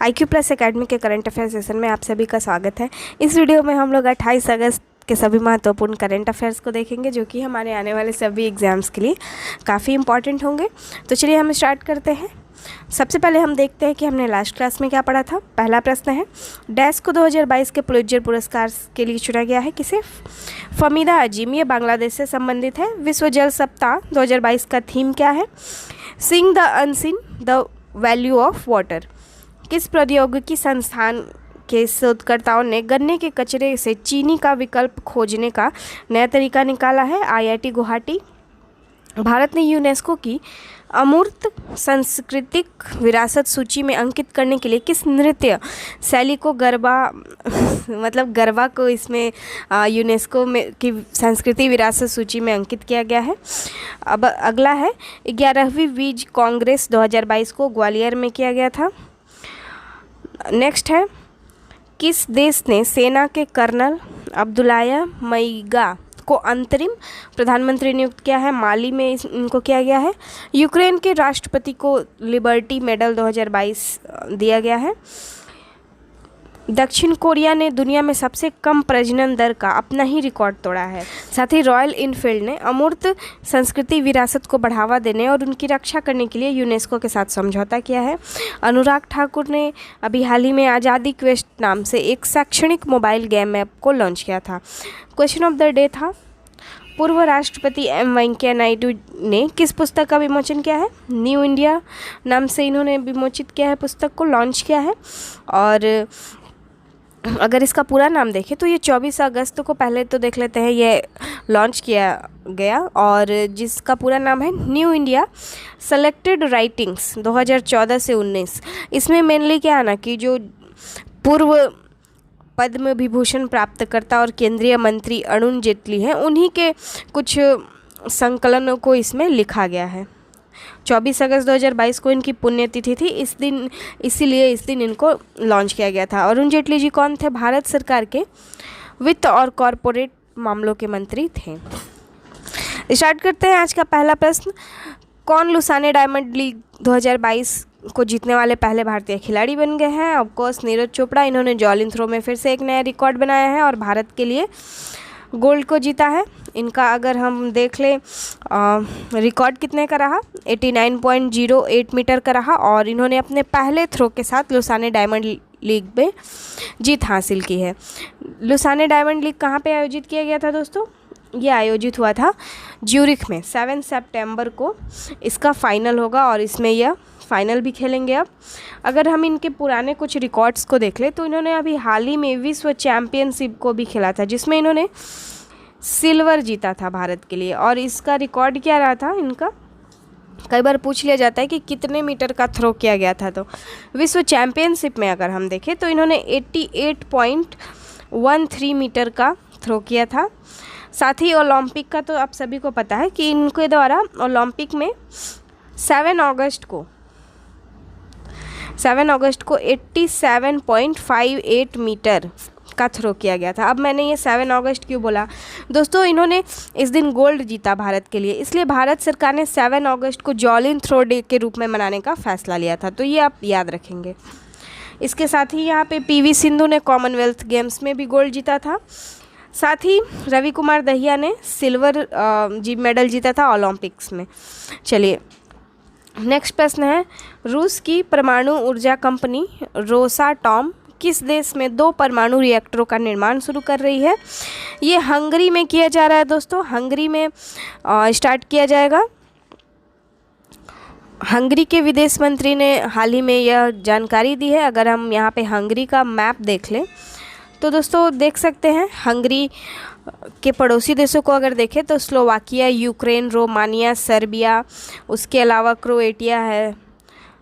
IQ plus academy के current affair session में आप सभी का स्वागत है। इस वीडियो में हम लोग 28 अगस्त के सभी महत्वपूर्ण करंट अफेयर्स को देखेंगे जो कि हमारे आने वाले सभी एग्जाम्स के लिए काफ़ी इंपॉर्टेंट होंगे। तो चलिए हम स्टार्ट करते हैं। सबसे पहले हम देखते हैं कि हमने लास्ट क्लास में क्या पढ़ा था। पहला प्रश्न है, डैश को 2022 के पुलित्जर पुरस्कार के लिए चुना गया है किसे? फमीदा अजीम, ये बांग्लादेश से संबंधित है। विश्व जल सप्ताह 2022 का थीम क्या है? Seeing the unseen, the value of water. किस प्रौद्योगिकी संस्थान के शोधकर्ताओं ने गन्ने के कचरे से चीनी का विकल्प खोजने का नया तरीका निकाला है? IIT गुवाहाटी। भारत ने यूनेस्को की अमूर्त सांस्कृतिक विरासत सूची में अंकित करने के लिए किस नृत्य शैली को गरबा को इसमें यूनेस्को में की सांस्कृतिक विरासत सूची में अंकित किया गया है। अब अगला है, 11वीं बीज कांग्रेस 2022 को ग्वालियर में किया गया था। नेक्स्ट है, किस देश ने सेना के कर्नल अब्दुल्लाह मैगा को अंतरिम प्रधानमंत्री नियुक्त किया है? माली में इनको किया गया है। यूक्रेन के राष्ट्रपति को लिबर्टी मेडल 2022 दिया गया है। दक्षिण कोरिया ने दुनिया में सबसे कम प्रजनन दर का अपना ही रिकॉर्ड तोड़ा है। साथ ही रॉयल इनफील्ड ने अमूर्त संस्कृति विरासत को बढ़ावा देने और उनकी रक्षा करने के लिए यूनेस्को के साथ समझौता किया है। अनुराग ठाकुर ने अभी हाल ही में आज़ादी क्वेस्ट नाम से एक शैक्षणिक मोबाइल गेम ऐप को लॉन्च किया था। क्वेश्चन ऑफ द डे था, पूर्व राष्ट्रपति M वेंकैया नायडू ने किस पुस्तक का विमोचन किया है? न्यू इंडिया नाम से इन्होंने विमोचित किया है, पुस्तक को लॉन्च किया है। और अगर इसका पूरा नाम देखें तो ये 24 अगस्त को, पहले तो देख लेते हैं, ये लॉन्च किया गया और जिसका पूरा नाम है न्यू इंडिया सेलेक्टेड राइटिंग्स 2014 से 19। इसमें मेनली क्या है ना कि जो पूर्व पद्म विभूषण प्राप्तकर्ता और केंद्रीय मंत्री अरुण जेटली हैं, उन्हीं के कुछ संकलनों को इसमें लिखा गया है। 24 अगस्त 2022 को इनकी पुण्यतिथि थी, इसीलिए इस दिन इनको लॉन्च किया गया था। अरुण जेटली जी कौन थे? भारत सरकार के वित्त और कॉरपोरेट मामलों के मंत्री थे। स्टार्ट करते हैं आज का पहला प्रश्न। कौन लुसाने डायमंड लीग 2022 को जीतने वाले पहले भारतीय खिलाड़ी बन गए हैं? ऑफकोर्स नीरज चोपड़ा। इन्होंने जॉलिन थ्रो में फिर से एक नया रिकॉर्ड बनाया है और भारत के लिए गोल्ड को जीता है। इनका अगर हम देख लें रिकॉर्ड कितने का रहा, 89.08 मीटर का रहा और इन्होंने अपने पहले थ्रो के साथ लुसाने डायमंड लीग में जीत हासिल की है। लुसाने डायमंड लीग कहाँ पे आयोजित किया गया था दोस्तों? ये आयोजित हुआ था ज्यूरिख में। 7 सितंबर को इसका फाइनल होगा और इसमें यह फाइनल भी खेलेंगे। अब अगर हम इनके पुराने कुछ रिकॉर्ड्स को देख लें तो इन्होंने अभी हाल ही में विश्व चैम्पियनशिप को भी खेला था जिसमें इन्होंने सिल्वर जीता था भारत के लिए। और इसका रिकॉर्ड क्या रहा था इनका? कई बार पूछ लिया जाता है कि कितने मीटर का थ्रो किया गया था, तो विश्व चैम्पियनशिप में अगर हम देखें तो इन्होंने 88.13 मीटर का थ्रो किया था। साथ ही ओलंपिक का तो आप सभी को पता है कि इनके द्वारा ओलंपिक में 7 अगस्त को 87.58 मीटर का थ्रो किया गया था। अब मैंने ये 7 अगस्त क्यों बोला दोस्तों? इन्होंने इस दिन गोल्ड जीता भारत के लिए, इसलिए भारत सरकार ने 7 अगस्त को जॉलिन थ्रो डे के रूप में मनाने का फैसला लिया था, तो ये आप याद रखेंगे। इसके साथ ही यहाँ पे PV सिंधु ने कॉमनवेल्थ गेम्स में भी गोल्ड जीता था। साथ ही रवि कुमार दहिया ने सिल्वर मेडल जीता था ओलंपिक्स में। चलिए नेक्स्ट प्रश्न है, रूस की परमाणु ऊर्जा कंपनी रोसाटॉम किस देश में 2 परमाणु रिएक्टरों का निर्माण शुरू कर रही है? ये हंगरी में किया जा रहा है दोस्तों। हंगरी में स्टार्ट किया जाएगा। हंगरी के विदेश मंत्री ने हाल ही में यह जानकारी दी है। अगर हम यहाँ पे हंगरी का मैप देख लें तो दोस्तों देख सकते हैं, हंगरी के पड़ोसी देशों को अगर देखें तो स्लोवाकिया, यूक्रेन, रोमानिया, सर्बिया, उसके अलावा क्रोएटिया है,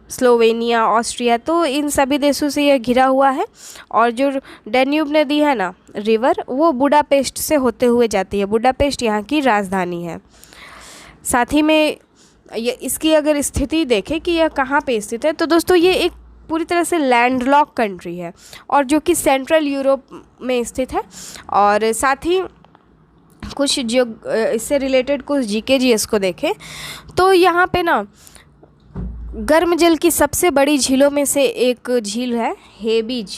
स्लोवेनिया, ऑस्ट्रिया, तो इन सभी देशों से यह घिरा हुआ है। और जो डैन्यूब नदी है ना रिवर, वो बुडापेस्ट से होते हुए जाती है। बुडापेस्ट यहाँ की राजधानी है। साथ ही में ये इसकी अगर स्थिति देखें कि यह कहाँ पे स्थित है तो दोस्तों ये एक पूरी तरह से लैंडलॉक कंट्री है और जो कि सेंट्रल यूरोप में स्थित है। और साथ ही कुछ जो इससे रिलेटेड कुछ GK GS को देखें तो यहाँ पे ना गर्म जल की सबसे बड़ी झीलों में से एक झील है हेबीज।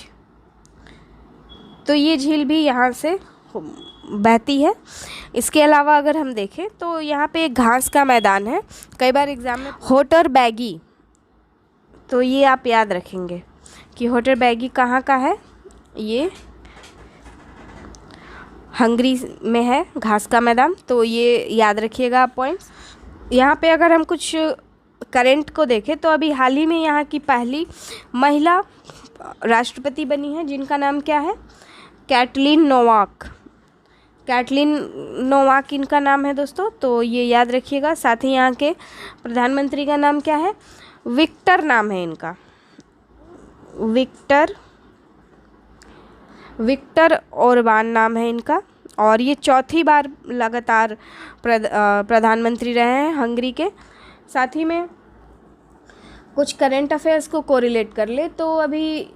तो ये झील भी यहाँ से बहती है। इसके अलावा अगर हम देखें तो यहाँ पे एक घास का मैदान है, कई बार एग्जाम में होटरबैगी, तो ये आप याद रखेंगे कि होटरबैगी कहाँ का है, ये हंगरी में है घास का मैदान, तो ये याद रखिएगा आप पॉइंट्स। यहाँ पे अगर हम कुछ करंट को देखें तो अभी हाल ही में यहाँ की पहली महिला राष्ट्रपति बनी है, जिनका नाम क्या है, कैटलीन नोवाक। कैटलीन नोवाक इनका नाम है दोस्तों, तो ये याद रखिएगा। साथ ही यहाँ के प्रधानमंत्री का नाम क्या है, विक्टर नाम है इनका, विक्टर ओरबान नाम है इनका, और ये चौथी बार लगातार प्रधानमंत्री रहे हैं हंगरी के। साथ ही में कुछ करंट अफेयर्स को कोरिलेट कर ले तो अभी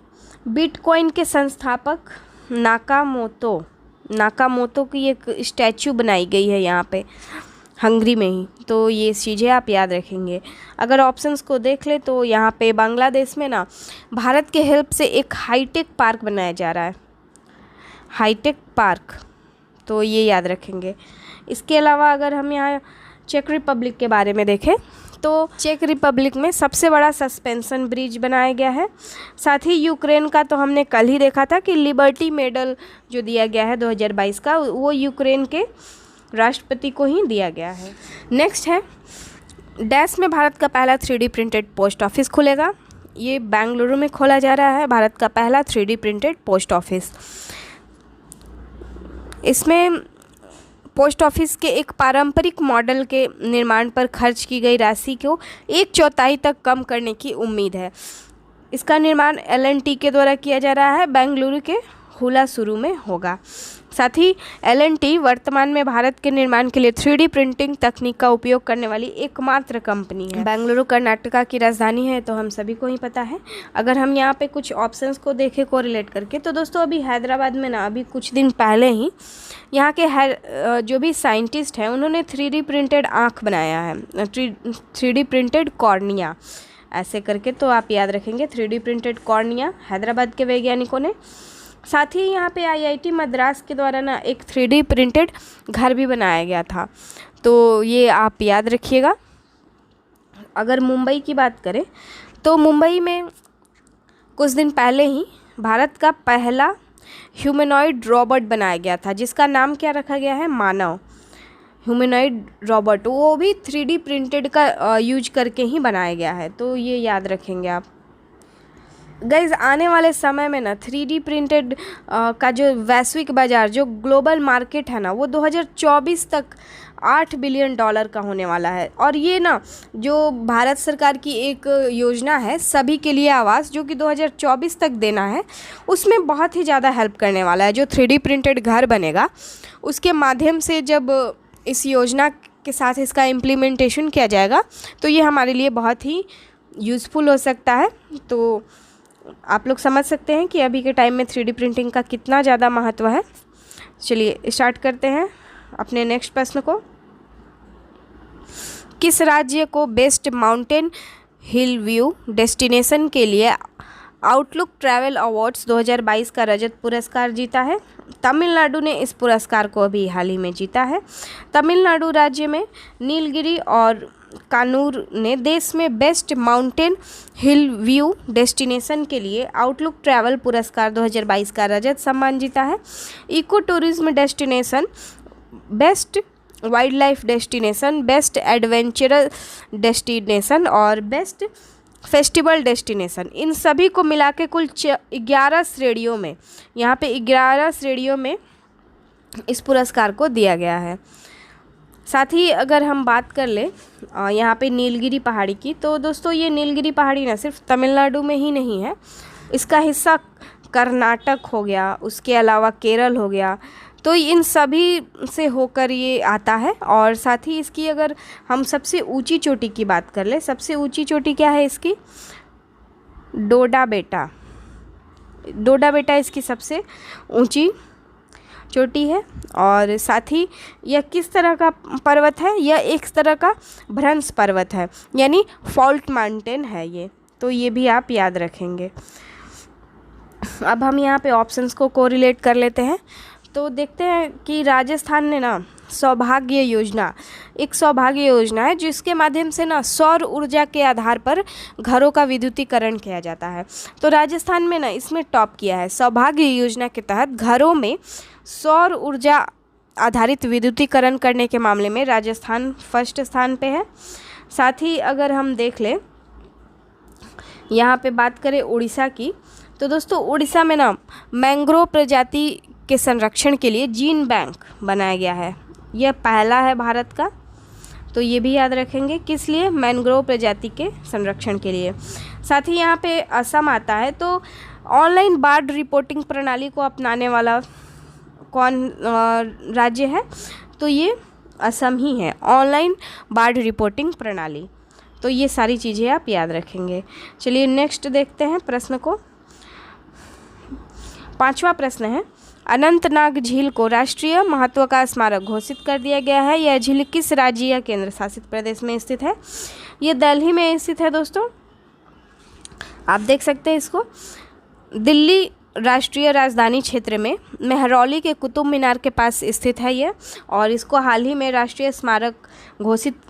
बिटकॉइन के संस्थापक नाकामोतो की एक स्टैचू बनाई गई है यहाँ पे हंगरी में ही, तो ये चीज़ें आप याद रखेंगे। अगर ऑप्शंस को देख ले तो यहाँ पे बांग्लादेश में ना भारत के हेल्प से एक हाईटेक पार्क बनाया जा रहा है, हाईटेक पार्क, तो ये याद रखेंगे। इसके अलावा अगर हम यहाँ चेक रिपब्लिक के बारे में देखें तो चेक रिपब्लिक में सबसे बड़ा सस्पेंशन ब्रिज बनाया गया है। साथ ही यूक्रेन का तो हमने कल ही देखा था कि लिबर्टी मेडल जो दिया गया है 2022 का, वो यूक्रेन के राष्ट्रपति को ही दिया गया है। नेक्स्ट है डैश में भारत का पहला 3D प्रिंटेड पोस्ट ऑफिस खुलेगा। ये बेंगलुरु में खोला जा रहा है भारत का पहला 3D प्रिंटेड पोस्ट ऑफिस। इसमें पोस्ट ऑफिस के एक पारंपरिक मॉडल के निर्माण पर खर्च की गई राशि को 1/4 तक कम करने की उम्मीद है। इसका निर्माण L&T के द्वारा किया जा रहा है, बेंगलुरु के हुलासुरू में होगा। साथ ही L&T वर्तमान में भारत के निर्माण के लिए 3D प्रिंटिंग तकनीक का उपयोग करने वाली एकमात्र कंपनी है। बेंगलुरु कर्नाटका की राजधानी है, तो हम सभी को ही पता है। अगर हम यहाँ पे कुछ ऑप्शंस को देखें कोरिलेट करके तो दोस्तों अभी हैदराबाद में ना अभी कुछ दिन पहले ही यहाँ के जो भी साइंटिस्ट हैं उन्होंने 3D प्रिंटेड आँख बनाया है, 3D प्रिंटेड कॉर्निया ऐसे करके, तो आप याद रखेंगे 3D प्रिंटेड कॉर्निया हैदराबाद के वैज्ञानिकों ने। साथ ही यहाँ पे IIT मद्रास के द्वारा ना एक 3D प्रिंटेड घर भी बनाया गया था, तो ये आप याद रखिएगा। अगर मुंबई की बात करें तो मुंबई में कुछ दिन पहले ही भारत का पहला ह्यूमनॉइड रोबोट बनाया गया था, जिसका नाम क्या रखा गया है, मानव। ह्यूमनॉइड रोबोट वो भी 3D प्रिंटेड का यूज करके ही बनाया गया है, तो ये याद रखेंगे आप। गाइज आने वाले समय में ना 3D प्रिंटेड का जो वैश्विक बाज़ार जो ग्लोबल मार्केट है ना वो 2024 तक $8 बिलियन का होने वाला है। और ये ना जो भारत सरकार की एक योजना है सभी के लिए आवास, जो कि 2024 तक देना है, उसमें बहुत ही ज़्यादा हेल्प करने वाला है। जो 3D प्रिंटेड घर बनेगा उसके माध्यम से जब इस योजना के साथ इसका इम्प्लीमेंटेशन किया जाएगा तो ये हमारे लिए बहुत ही यूज़फुल हो सकता है। तो आप लोग समझ सकते हैं कि अभी के टाइम में 3D प्रिंटिंग का कितना ज़्यादा महत्व है। चलिए स्टार्ट करते हैं अपने नेक्स्ट प्रश्न को। किस राज्य को बेस्ट माउंटेन हिल व्यू डेस्टिनेशन के लिए आउटलुक ट्रैवल अवार्ड्स 2022 का रजत पुरस्कार जीता है? तमिलनाडु ने इस पुरस्कार को अभी हाल ही में जीता है। तमिलनाडु राज्य में नीलगिरी और कानूर ने देश में बेस्ट माउंटेन हिल व्यू डेस्टिनेशन के लिए आउटलुक ट्रैवल पुरस्कार 2022 का रजत सम्मान जीता है। Eco tourism destination, best wildlife destination, best adventurous destination और बेस्ट फेस्टिवल डेस्टिनेशन, इन सभी को मिला के कुल 11 श्रेणियों में, यहाँ पे 11 श्रेणियों में इस पुरस्कार को दिया गया है। साथ ही अगर हम बात कर ले यहाँ पे नीलगिरी पहाड़ी की, तो दोस्तों ये नीलगिरी पहाड़ी ना सिर्फ तमिलनाडु में ही नहीं है, इसका हिस्सा कर्नाटक हो गया, उसके अलावा केरल हो गया, तो इन सभी से होकर ये आता है। और साथ ही इसकी अगर हम सबसे ऊंची चोटी की बात कर ले, सबसे ऊंची चोटी क्या है इसकी, डोडा बेटा। डोडा बेटा इसकी सबसे ऊंची चोटी है। और साथ ही यह किस तरह का पर्वत है? यह एक तरह का भ्रंश पर्वत है, यानी फॉल्ट माउंटेन है ये। तो ये भी आप याद रखेंगे। अब हम यहाँ पे ऑप्शंस को कोरिलेट कर लेते हैं। तो देखते हैं कि राजस्थान ने ना सौभाग्य योजना, एक सौभाग्य योजना है जिसके माध्यम से ना सौर ऊर्जा के आधार पर घरों का विद्युतीकरण किया जाता है। तो राजस्थान में ना इसमें टॉप किया है। सौभाग्य योजना के तहत घरों में सौर ऊर्जा आधारित विद्युतीकरण करने के मामले में राजस्थान फर्स्ट स्थान पे है। साथ ही अगर हम देख लें, यहाँ पे बात करें उड़ीसा की, तो दोस्तों उड़ीसा में ना मैंग्रोव प्रजाति के संरक्षण के लिए जीन बैंक बनाया गया है। यह पहला है भारत का। तो ये भी याद रखेंगे, किस लिए? मैंग्रोव प्रजाति के संरक्षण के लिए। साथ ही यहाँ पे असम आता है। तो ऑनलाइन बाढ़ रिपोर्टिंग प्रणाली को अपनाने वाला कौन राज्य है? तो ये असम ही है, ऑनलाइन बाढ़ रिपोर्टिंग प्रणाली। तो ये सारी चीज़ें आप याद रखेंगे। चलिए नेक्स्ट देखते हैं प्रश्न को। 5वां प्रश्न है, अनंतनाग झील को राष्ट्रीय महत्व का स्मारक घोषित कर दिया गया है। यह झील किस राज्य या केंद्र शासित प्रदेश में स्थित है? ये दिल्ली में स्थित है दोस्तों। आप देख सकते हैं इसको। दिल्ली राष्ट्रीय राजधानी क्षेत्र में मेहरौली के कुतुब मीनार के पास स्थित है ये, और इसको हाल ही में राष्ट्रीय स्मारक घोषित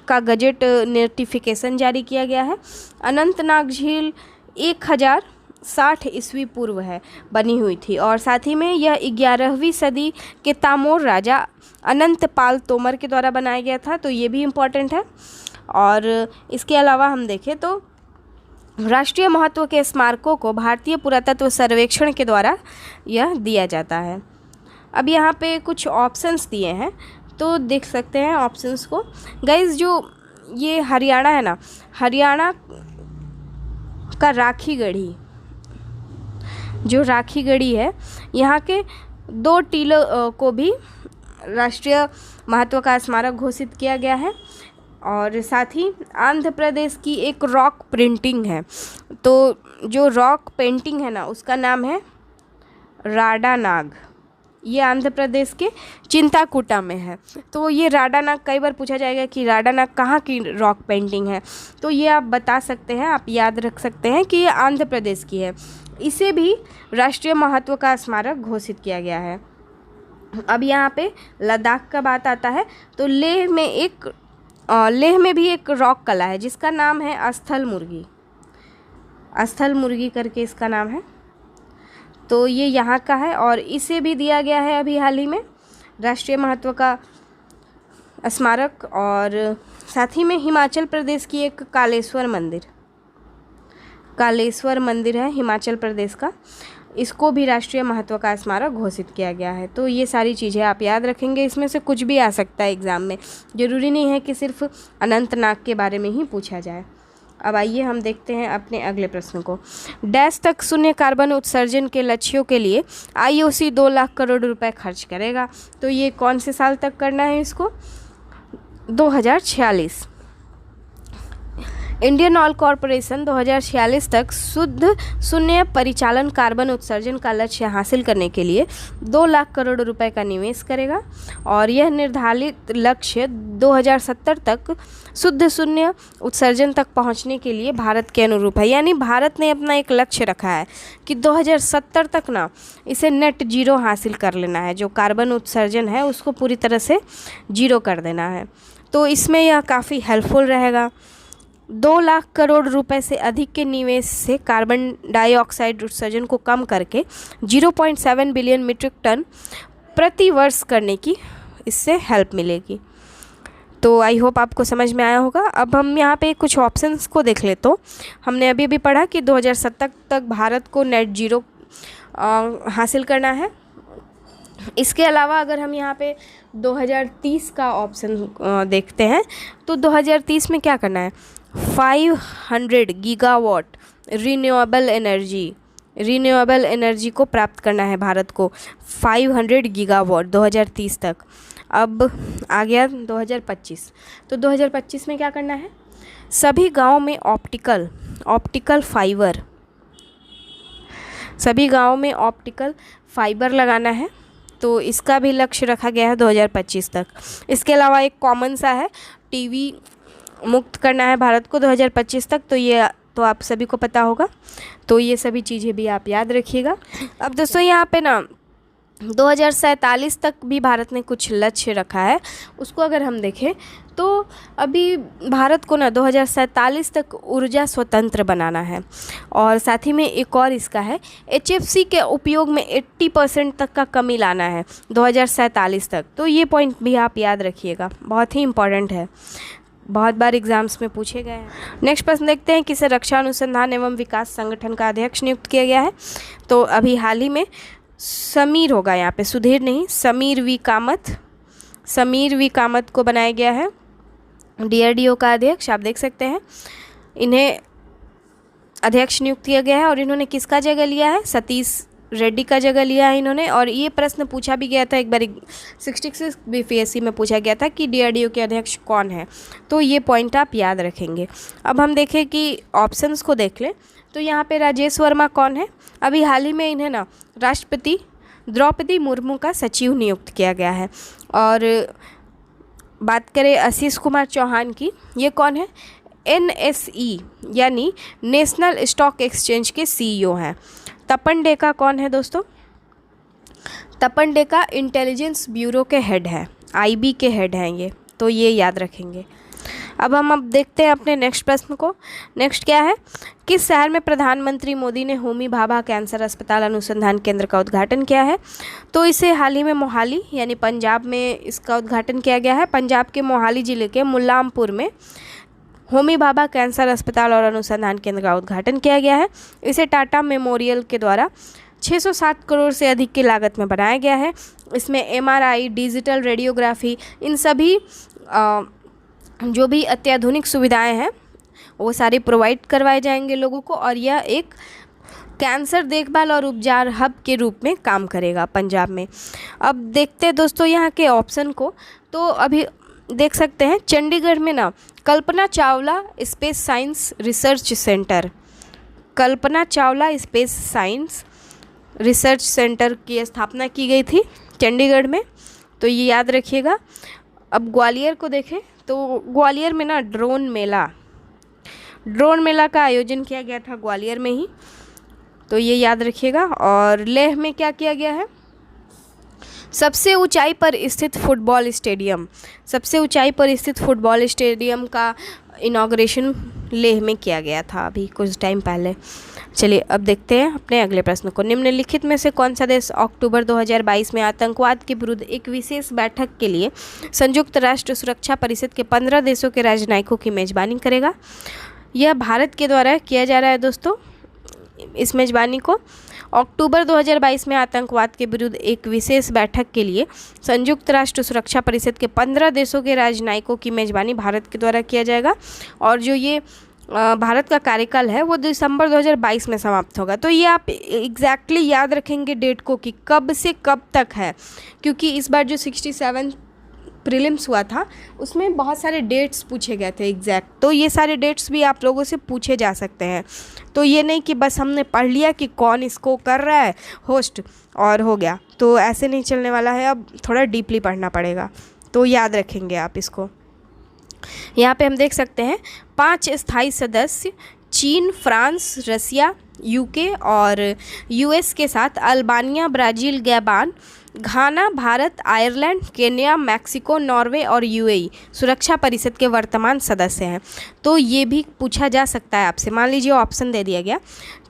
का गजट नोटिफिकेशन जारी किया गया है। अनंतनाग झील 1060 ईस्वी पूर्व है बनी हुई थी, और साथ ही में यह 11वीं सदी के तैमूर राजा अनंतपाल तोमर के द्वारा बनाया गया था। तो ये भी इम्पॉर्टेंट है। और इसके अलावा हम देखें तो राष्ट्रीय महत्व के स्मारकों को भारतीय पुरातत्व सर्वेक्षण के द्वारा यह दिया जाता है। अब यहाँ पे कुछ ऑप्शंस दिए हैं, तो देख सकते हैं ऑप्शंस को। गाइस, जो ये हरियाणा है ना, हरियाणा का राखी गढ़ी, जो राखी गढ़ी है, यहाँ के 2 टीलों को भी राष्ट्रीय महत्व का स्मारक घोषित किया गया है। और साथ ही आंध्र प्रदेश की एक रॉक प्रिंटिंग है। तो जो रॉक पेंटिंग है ना, उसका नाम है राडानाग। ये आंध्र प्रदेश के चिंताकूटा में है। तो ये राडानाग, कई बार पूछा जाएगा कि राडानाग कहाँ की रॉक पेंटिंग है, तो ये आप बता सकते हैं, आप याद रख सकते हैं कि ये आंध्र प्रदेश की है। इसे भी राष्ट्रीय महत्व का स्मारक घोषित किया गया है। अब यहाँ पे लद्दाख का बात आता है। तो लेह में भी एक रॉक कला है जिसका नाम है अस्थल मुर्गी। अस्थल मुर्गी करके इसका नाम है। तो ये यहाँ का है, और इसे भी दिया गया है अभी हाल ही में राष्ट्रीय महत्व का स्मारक। और साथ ही में हिमाचल प्रदेश की एक कालेश्वर मंदिर है हिमाचल प्रदेश का, इसको भी राष्ट्रीय महत्व का स्मारक घोषित किया गया है। तो ये सारी चीज़ें आप याद रखेंगे। इसमें से कुछ भी आ सकता है एग्ज़ाम में, ज़रूरी नहीं है कि सिर्फ अनंतनाग के बारे में ही पूछा जाए। अब आइए हम देखते हैं अपने अगले प्रश्न को। डैश तक शून्य कार्बन उत्सर्जन के लक्ष्यों के लिए IOC 2 लाख करोड़ रुपए खर्च करेगा। तो ये कौन से साल तक करना है इसको? 2046। इंडियन ऑयल कॉरपोरेशन 2046 तक शुद्ध शून्य परिचालन कार्बन उत्सर्जन का लक्ष्य हासिल करने के लिए 2 लाख करोड़ रुपए का निवेश करेगा, और यह निर्धारित लक्ष्य 2070 तक शुद्ध शून्य उत्सर्जन तक पहुंचने के लिए भारत के अनुरूप है। यानी भारत ने अपना एक लक्ष्य रखा है कि 2070 तक ना इसे नेट जीरो हासिल कर लेना है, जो कार्बन उत्सर्जन है उसको पूरी तरह से जीरो कर देना है। तो इसमें यह काफ़ी हेल्पफुल रहेगा। 2 लाख करोड़ रुपए से अधिक के निवेश से कार्बन डाइऑक्साइड उत्सर्जन को कम करके 0.7 बिलियन मीट्रिक टन प्रति वर्ष करने की इससे हेल्प मिलेगी। तो आई होप आपको समझ में आया होगा। अब हम यहाँ पे कुछ ऑप्शंस को देख ले। तो हमने अभी भी पढ़ा कि 2070 तक भारत को नेट जीरो हासिल करना है। इसके अलावा अगर हम यहाँ पे 2030 का ऑप्शन देखते हैं, तो 2030 में क्या करना है? 500 गीगावाट रिन्यूएबल एनर्जी को प्राप्त करना है भारत को, 500 गीगावाट 2030 तक। अब आ गया 2025। तो 2025 में क्या करना है? सभी गांवों में ऑप्टिकल फाइबर लगाना है। तो तो इसका भी लक्ष्य रखा गया है 2025 तक। इसके अलावा एक कॉमन सा है, टीबी मुक्त करना है भारत को 2025 तक, तो ये तो आप सभी को पता होगा। तो ये सभी चीज़ें भी आप याद रखिएगा। अब दोस्तों यहाँ पे ना 2047 तक भी भारत ने कुछ लक्ष्य रखा है, उसको अगर हम देखें तो अभी भारत को ना 2047 तक ऊर्जा स्वतंत्र बनाना है। और साथ ही में एक और इसका है, HFC के उपयोग में 80% तक का कमी लाना है 2047 तक। तो ये पॉइंट भी आप याद रखिएगा, बहुत ही इम्पॉर्टेंट है, बहुत बार एग्जाम्स में पूछे गए हैं। नेक्स्ट प्रश्न देखते हैं, किसे रक्षा अनुसंधान एवं विकास संगठन का अध्यक्ष नियुक्त किया गया है। तो अभी हाल ही में समीर होगा, यहाँ पे सुधीर नहीं, समीर वी कामत को बनाया गया है DRDO का अध्यक्ष। आप देख सकते हैं इन्हें अध्यक्ष नियुक्त किया गया है। और इन्होंने किसका जगह लिया है, सतीश रेड्डी का जगह लिया है इन्होंने। और ये प्रश्न पूछा भी गया था एक बार 66 BPSC में पूछा गया था कि DRDO के अध्यक्ष कौन है, तो ये पॉइंट आप याद रखेंगे। अब हम देखें कि ऑप्शंस को देख लें तो यहाँ पे राजेश वर्मा कौन है, अभी हाल ही में इन्हें ना राष्ट्रपति द्रौपदी मुर्मू का सचिव नियुक्त किया गया है। और बात करें आशीष कुमार चौहान की, ये कौन है, NSE यानी नेशनल स्टॉक एक्सचेंज के CEO हैं। तपन डेका कौन है दोस्तों, तपन डेका इंटेलिजेंस ब्यूरो के हेड है, IB के हेड हैं ये, तो ये याद रखेंगे। अब देखते हैं अपने नेक्स्ट प्रश्न को। नेक्स्ट क्या है, किस शहर में प्रधानमंत्री मोदी ने होमी भाभा कैंसर अस्पताल अनुसंधान केंद्र का उद्घाटन किया है। तो इसे हाल ही में मोहाली यानी पंजाब में इसका उद्घाटन किया गया है। पंजाब के मोहाली ज़िले के मुल्लामपुर में होमी भाभा कैंसर अस्पताल और अनुसंधान केंद्र का उद्घाटन किया गया है। इसे टाटा मेमोरियल के द्वारा 607 करोड़ से अधिक की लागत में बनाया गया है। इसमें MRI, डिजिटल रेडियोग्राफी, इन सभी जो भी अत्याधुनिक सुविधाएं हैं वो सारी प्रोवाइड करवाए जाएंगे लोगों को। और यह एक कैंसर देखभाल और उपचार हब के रूप में काम करेगा पंजाब में। अब देखते हैं दोस्तों यहाँ के ऑप्शन को। तो अभी देख सकते हैं चंडीगढ़ में ना Kalpana Chawla space science research centre, Kalpana Chawla space science research centre की स्थापना की गई थी चंडीगढ़ में, तो ये याद रखिएगा। अब ग्वालियर को देखें तो ग्वालियर में ना ड्रोन मेला का आयोजन किया गया था ग्वालियर में ही, तो ये याद रखिएगा। और लेह में क्या किया गया है, सबसे ऊंचाई पर स्थित फुटबॉल स्टेडियम का इनॉग्रेशन लेह में किया गया था अभी कुछ टाइम पहले। चलिए अब देखते हैं अपने अगले प्रश्न को। निम्नलिखित में से कौन सा देश अक्टूबर 2022 में आतंकवाद के विरुद्ध एक विशेष बैठक के लिए संयुक्त राष्ट्र सुरक्षा परिषद के 15 देशों के राजनयिकों की मेजबानी करेगा। यह भारत के द्वारा किया जा रहा है दोस्तों। इस मेजबानी को अक्टूबर 2022 में आतंकवाद के विरुद्ध एक विशेष बैठक के लिए संयुक्त राष्ट्र सुरक्षा परिषद के 15 देशों के राजनयिकों की मेजबानी भारत के द्वारा किया जाएगा। और जो ये भारत का कार्यकाल है वो दिसंबर 2022 में समाप्त होगा। तो ये आप एग्जैक्टली याद रखेंगे डेट को कि कब से कब तक है, क्योंकि इस बार जो 67 प्रीलिम्स हुआ था उसमें बहुत सारे डेट्स पूछे गए थे एग्जैक्ट, तो ये सारे डेट्स भी आप लोगों से पूछे जा सकते हैं। तो ये नहीं कि बस हमने पढ़ लिया कि कौन इसको कर रहा है होस्ट और हो गया, तो ऐसे नहीं चलने वाला है। अब थोड़ा डीपली पढ़ना पड़ेगा, तो याद रखेंगे आप इसको। यहाँ पे हम देख सकते हैं 5 स्थायी सदस्य चीन, फ्रांस, रसिया, UK और US के साथ Albania, Brazil, Gabon, Ghana, Bharat, Ireland, Kenya, Mexico, Norway और UAE सुरक्षा परिषद के वर्तमान सदस्य हैं। तो ये भी पूछा जा सकता है आपसे। मान लीजिए ऑप्शन दे दिया गया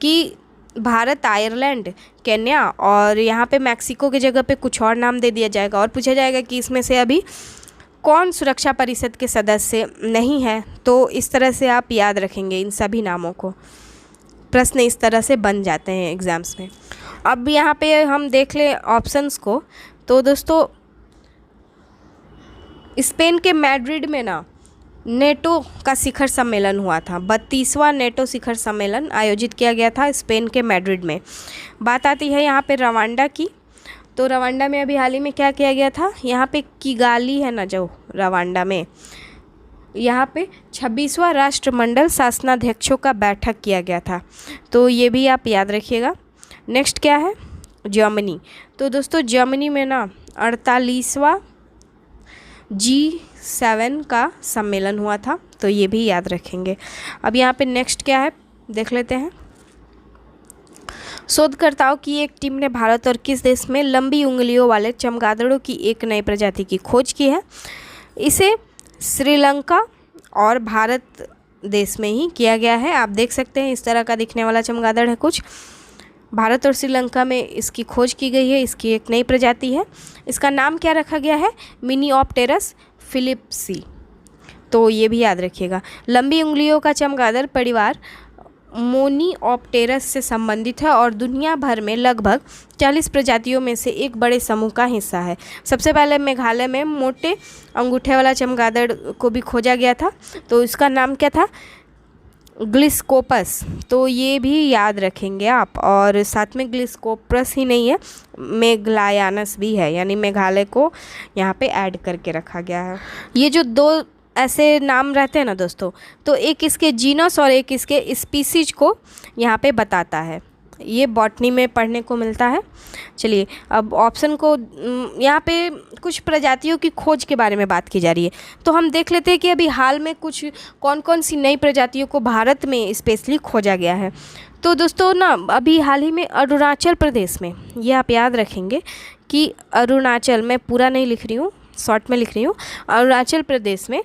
कि भारत, आयरलैंड, केन्या और यहाँ पे मैक्सिको की जगह पे कुछ और नाम दे दिया जाएगा और पूछा जाएगा कि इसमें से अभी कौन सुरक्षा परिषद के सदस्य नहीं है। तो इस तरह से आप याद रखेंगे इन सभी नामों को, प्रश्न इस तरह से बन जाते हैं एग्ज़ाम्स में। अब यहाँ पे हम देख लें ऑप्शंस को। तो दोस्तों स्पेन के मैड्रिड में ना नेटो का शिखर सम्मेलन हुआ था, 32वां नेटो शिखर सम्मेलन आयोजित किया गया था स्पेन के मैड्रिड में। बात आती है यहाँ पे रवांडा की। तो रवांडा में अभी हाल ही में क्या किया गया था, यहाँ पे किगाली है ना जो रवांडा में, यहाँ पे 26वां राष्ट्रमंडल शासनाध्यक्षों का बैठक किया गया था। तो ये भी आप याद रखिएगा। नेक्स्ट क्या है, जर्मनी। तो दोस्तों जर्मनी में ना 48वां G7 का सम्मेलन हुआ था, तो ये भी याद रखेंगे। अब यहाँ पे नेक्स्ट क्या है देख लेते हैं। शोधकर्ताओं की एक टीम ने भारत और किस देश में लंबी उंगलियों वाले चमगादड़ों की एक नई प्रजाति की खोज की है? इसे श्रीलंका और भारत देश में ही किया गया है। आप देख सकते हैं इस तरह का दिखने वाला चमगादड़ है कुछ। भारत और श्रीलंका में इसकी खोज की गई है। इसकी एक नई प्रजाति है। इसका नाम क्या रखा गया है? मिनीऑप्टेरस फिलिप्सी। तो ये भी याद रखिएगा। लंबी उंगलियों का चमगादड़ परिवार मोनीऑप्टेरस से संबंधित है और दुनिया भर में लगभग 40 प्रजातियों में से एक बड़े समूह का हिस्सा है। सबसे पहले मेघालय में मोटे अंगूठे वाला चमगादड़ को भी खोजा गया था, तो इसका नाम क्या था? ग्लिस्कोपस। तो ये भी याद रखेंगे आप। और साथ में ग्लिस्कोपस ही नहीं है, मेघलायानस भी है, यानी मेघालय को यहाँ पे ऐड करके रखा गया है। ये जो दो ऐसे नाम रहते हैं ना दोस्तों, तो एक इसके जीनस और एक इसके स्पीसीज को यहाँ पे बताता है। ये बॉटनी में पढ़ने को मिलता है। चलिए अब ऑप्शन को यहाँ पे कुछ प्रजातियों की खोज के बारे में बात की जा रही है, तो हम देख लेते हैं कि अभी हाल में कुछ कौन कौन सी नई प्रजातियों को भारत में स्पेशली खोजा गया है। तो दोस्तों ना अभी हाल ही में अरुणाचल प्रदेश में, ये आप याद रखेंगे कि अरुणाचल, मैं पूरा नहीं लिख रही हूँ, शॉर्ट में लिख रही हूँ, अरुणाचल प्रदेश में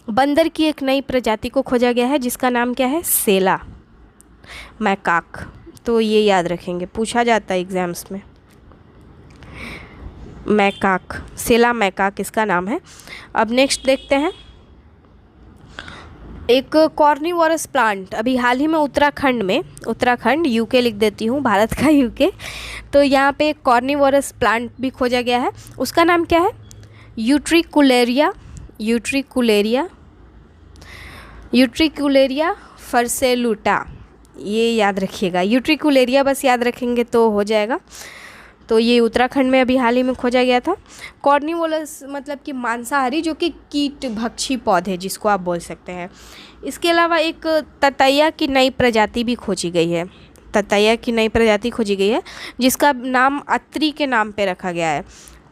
बंदर की एक नई प्रजाति को खोजा गया है जिसका नाम क्या है? सेला मैकाक। तो ये याद रखेंगे, पूछा जाता है एग्जाम्स में। मैकाक, सेला मैकाक इसका नाम है। अब नेक्स्ट देखते हैं। एक कॉर्निवोरस प्लांट अभी हाल ही में उत्तराखंड यूके लिख देती हूँ, भारत का यूके। तो यहाँ पे एक कॉर्निवोरस प्लांट भी खोजा गया है। उसका नाम क्या है? यूट्रिकुलेरिया फर्सेलुटा। ये याद रखिएगा, यूट्रिकुलेरिया बस याद रखेंगे तो हो जाएगा। तो ये उत्तराखंड में अभी हाल ही में खोजा गया था। कॉर्निवोरस मतलब कि मांसाहारी, जो कि कीट भक्षी पौधे जिसको आप बोल सकते हैं। इसके अलावा एक ततैया की नई प्रजाति भी खोजी गई है, जिसका नाम अत्रि के नाम पे रखा गया है।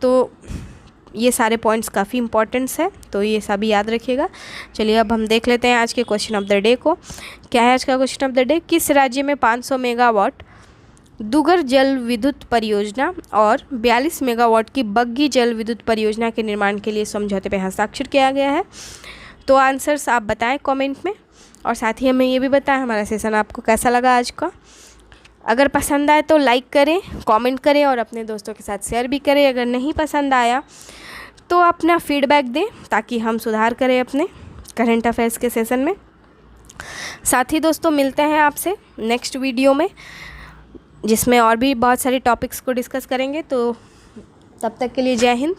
तो ये सारे पॉइंट्स काफ़ी इंपॉर्टेंट्स है, तो ये सभी याद रखिएगा। चलिए अब हम देख लेते हैं आज के क्वेश्चन ऑफ द डे को। क्या है आज का क्वेश्चन ऑफ द डे? किस राज्य में 500 मेगावाट दुगर जल विद्युत परियोजना और 42 मेगावाट की बग्गी जल विद्युत परियोजना के निर्माण के लिए समझौते पर हस्ताक्षर किया गया है? तो आंसर्स आप बताएं कमेंट में, और साथ ही हमें ये भी बताएं हमारा सेशन आपको कैसा लगा आज का। अगर पसंद आए तो लाइक करें, कमेंट करें और अपने दोस्तों के साथ शेयर भी करें। अगर नहीं पसंद आया तो अपना फीडबैक दें ताकि हम सुधार करें अपने करंट अफेयर्स के सेशन में। साथ ही दोस्तों मिलते हैं आपसे नेक्स्ट वीडियो में, जिसमें और भी बहुत सारे टॉपिक्स को डिस्कस करेंगे। तो तब तक के लिए जय हिंद।